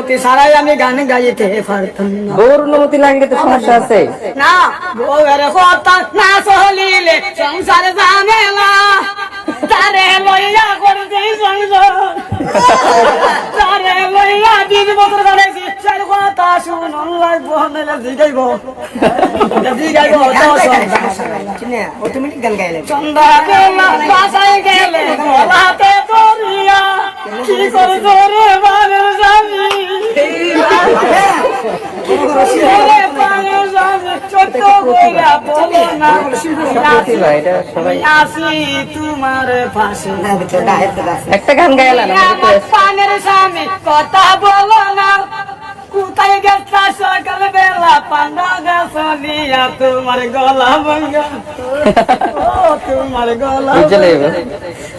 অনুমতি ছাড়াই আমি গান গাইতে পারতাম না। বউর অনুমতি লাগলে তো সমস্যা আছে। না বউয়ের কথা না চলিলে সংসার ঝামেলা, তারে লইয়া করছি সংসার, তারে লইয়া 20 বছর কাটাইছি, তার কথা শুনুন লাগবো নাহলে জিগাইব অটোমেটিক গান গাইলে সন্ধ্যাবেলা বাসায় গেলে গলাতে দরিয়া, কি করে ধরে বানের স্বামী, ধরে বানের স্বামী, ছোট্ট কইরা বলো না এটা সবাই আসি তোমার পাশে। একটা গান গাইলাম আমার পানের স্বামী কথা বলো না, কোথায় গেছা সকাল বেলা পান্ডা গাছ নিয়া, তোমার গলা ভাঙ্গা, ও তোমার গলা বুঝলে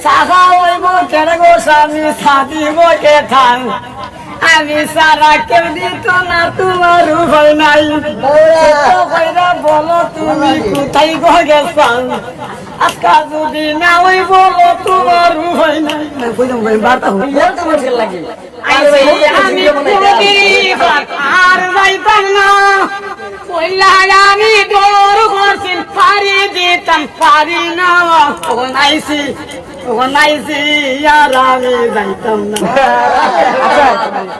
সাহা হইব কেন গো স্বামী, সাদিব কে ঠান, আমি সারা কেউ দিত না, তোমার উপায় নাই, বলো তুমি কোথায় গো গেছান, আজকা যদি না ওই বলো তোমার উপায় নাই। আমি আর যাইতাম না, আমি ডোর করছি পারি দিতাম পারি না, ওখান আইসি আর আমি যাইতাম না।